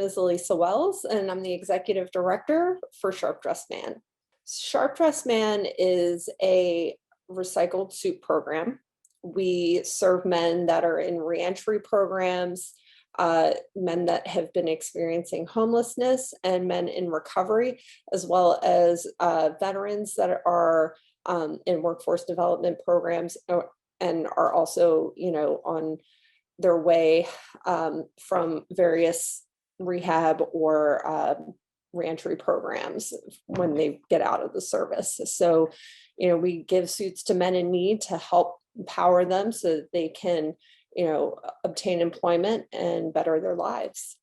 is Elisa Wells, and I'm the executive director for Sharp Dressed Man. Sharp Dressed Man is a recycled suit program. We serve men that are in reentry programs, men that have been experiencing homelessness, and men in recovery, as well as veterans that are in workforce development programs and are also, on their way from various rehab or reentry programs when they get out of the service. So, we give suits to men in need to help empower them so that they can, obtain employment and better their lives.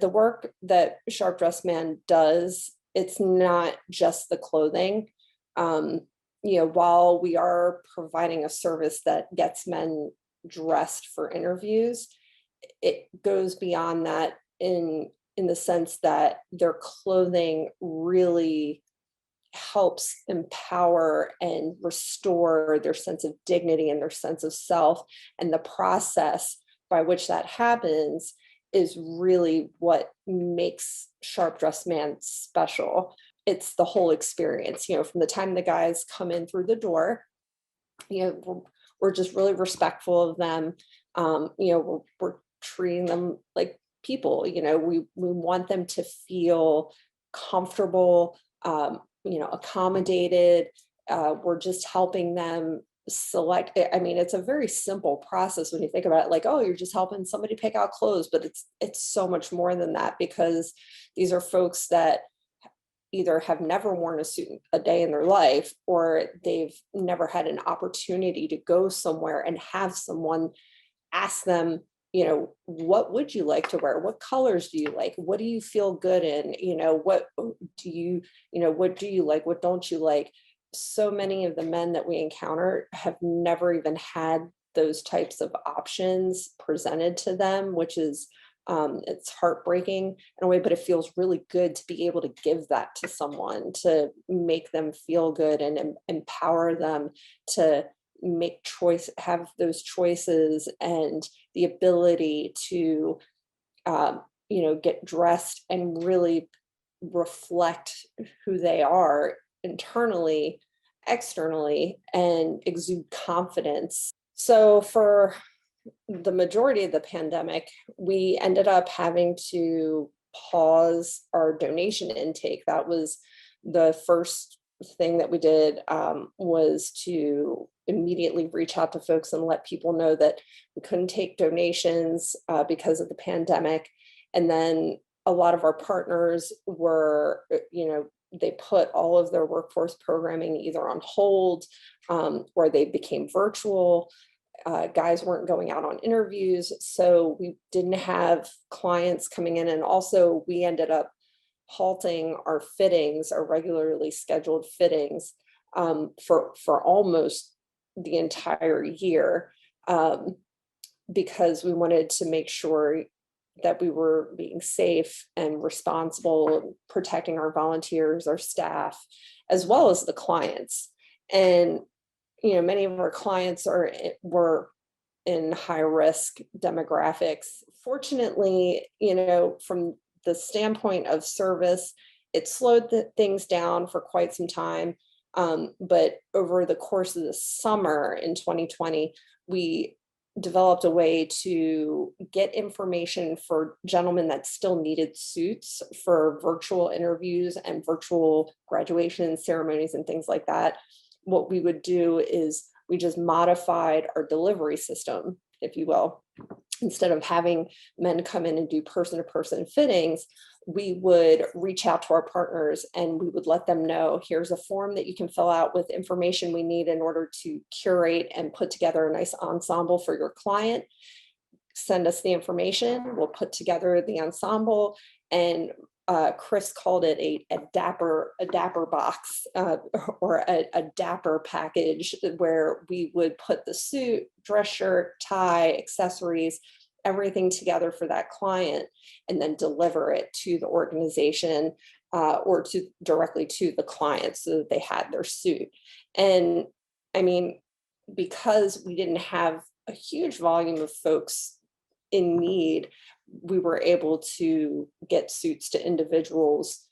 The work that Sharp Dressed Man does, it's not just the clothing. While we are providing a service that gets men dressed for interviews, it goes beyond that in the sense that their clothing really helps empower and restore their sense of dignity and their sense of self. And the process by which that happens is really what makes Sharp Dressed Man special. It's the whole experience, from the time the guys come in through the door, we're just really respectful of them. We're treating them like people. We want them to feel comfortable, accommodated. We're just helping them select. It's a very simple process when you think about it, like, oh, you're just helping somebody pick out clothes, but it's so much more than that, because these are folks that either have never worn a suit a day in their life, or they've never had an opportunity to go somewhere and have someone ask them, what would you like to wear? What colors do you like? What do you feel good in? What do you like? What don't you like? So many of the men that we encounter have never even had those types of options presented to them, which is it's heartbreaking in a way, but it feels really good to be able to give that to someone, to make them feel good and empower them to have those choices and the ability to, get dressed and really reflect who they are internally, externally, and exude confidence. So for the majority of the pandemic, we ended up having to pause our donation intake. That was the first thing that we did, was to immediately reach out to folks and let people know that we couldn't take donations because of the pandemic. And then a lot of our partners were, they put all of their workforce programming either on hold, or they became virtual. Guys weren't going out on interviews, so we didn't have clients coming in. And also we ended up halting our fittings, our regularly scheduled fittings, for almost the entire year, because we wanted to make sure that we were being safe and responsible, protecting our volunteers, our staff, as well as the clients. And many of our clients were in high risk demographics. Fortunately, from the standpoint of service, it slowed things down for quite some time. But over the course of the summer in 2020, we developed a way to get information for gentlemen that still needed suits for virtual interviews and virtual graduation ceremonies and things like that. What we would do is we just modified our delivery system, if you will. Instead of having men come in and do person-to-person fittings, we would reach out to our partners and we would let them know, here's a form that you can fill out with information we need in order to curate and put together a nice ensemble for your client. Send us the information, we'll put together the ensemble. And Chris called it a dapper box, or a dapper package, where we would put the suit, dress shirt, tie, accessories, everything together for that client, and then deliver it to the organization, or directly to the client, so that they had their suit. And because we didn't have a huge volume of folks in need, we were able to get suits to individuals,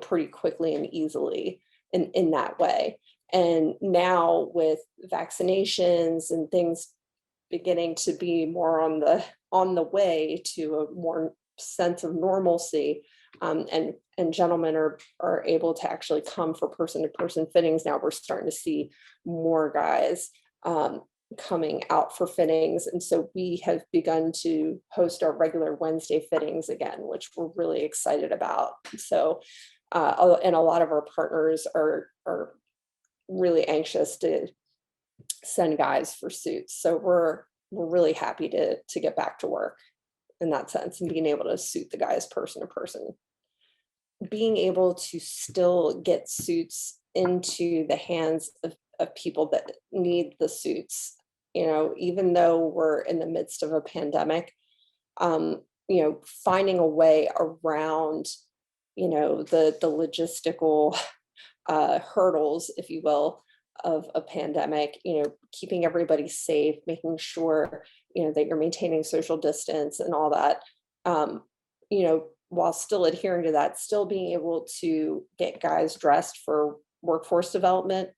pretty quickly and easily in that way. And now with vaccinations and things beginning to be more on the way to a more sense of normalcy, and gentlemen are able to actually come for person to person fittings. Now we're starting to see more guys coming out for fittings, and so we have begun to host our regular Wednesday fittings again, which we're really excited about. So and a lot of our partners are really anxious to send guys for suits. So we're really happy to get back to work in that sense and being able to suit the guys person to person. Being able to still get suits into the hands of people that need the suits, even though we're in the midst of a pandemic, finding a way around, the logistical hurdles, if you will, of a pandemic, keeping everybody safe, making sure, that you're maintaining social distance and all that, while still adhering to that, still being able to get guys dressed for workforce development,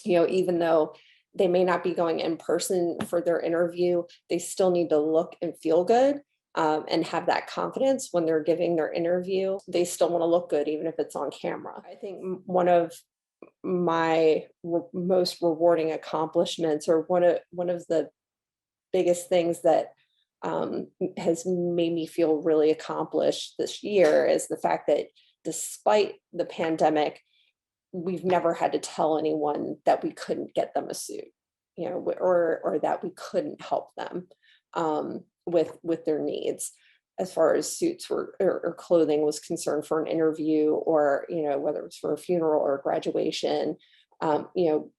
even though they may not be going in person for their interview, they still need to look and feel good. And have that confidence when they're giving their interview. They still want to look good, even if it's on camera. I think one of my most rewarding accomplishments, or one of the biggest things that has made me feel really accomplished this year, is the fact that despite the pandemic, we've never had to tell anyone that we couldn't get them a suit, or that we couldn't help them with their needs as far as suits or clothing was concerned for an interview, or whether it's for a funeral or a graduation.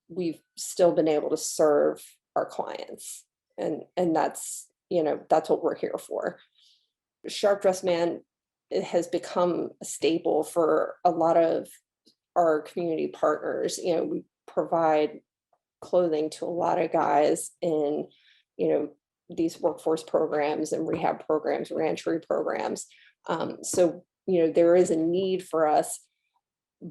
We've still been able to serve our clients, and that's what we're here for. Sharp Dress Man, it has become a staple for a lot of our community partners. We provide clothing to a lot of guys in these workforce programs and rehab programs, reentry programs. So there is a need for us,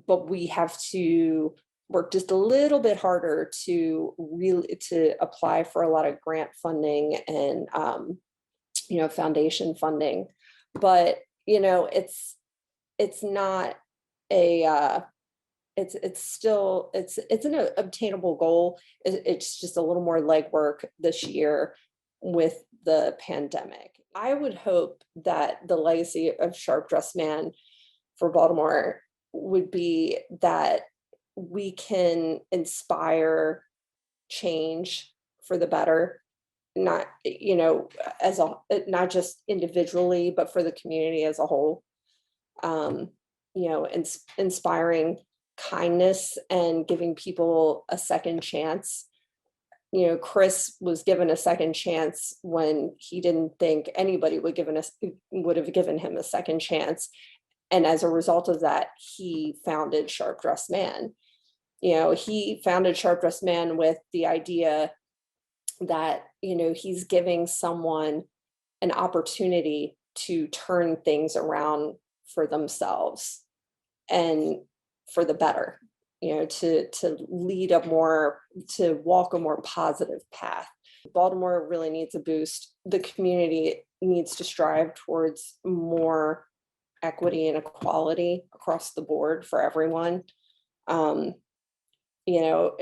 but we have to work just a little bit harder to apply for a lot of grant funding and foundation funding. But it's not a it's an obtainable goal. It's just a little more legwork this year with the pandemic. I would hope that the legacy of Sharp Dress Man for Baltimore would be that we can inspire change for the better, not not just individually, but for the community as a whole. Inspiring kindness and giving people a second chance. Chris was given a second chance when he didn't think anybody would have given him a second chance. And as a result of that, he founded Sharp Dress Man. He founded Sharp Dress Man with the idea that, he's giving someone an opportunity to turn things around for themselves and for the better, to walk a more positive path. Baltimore really needs a boost. The community needs to strive towards more equity and equality across the board for everyone.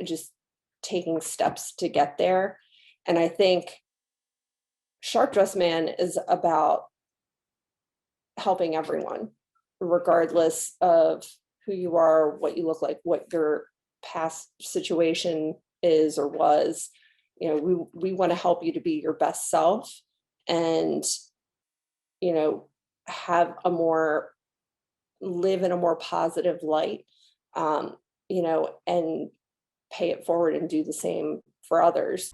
Just taking steps to get there. And I think Sharp Dress Man is about helping everyone, regardless of who you are, what you look like, what your past situation is or was. We want to help you to be your best self and, live in a more positive light, and pay it forward and do the same for others.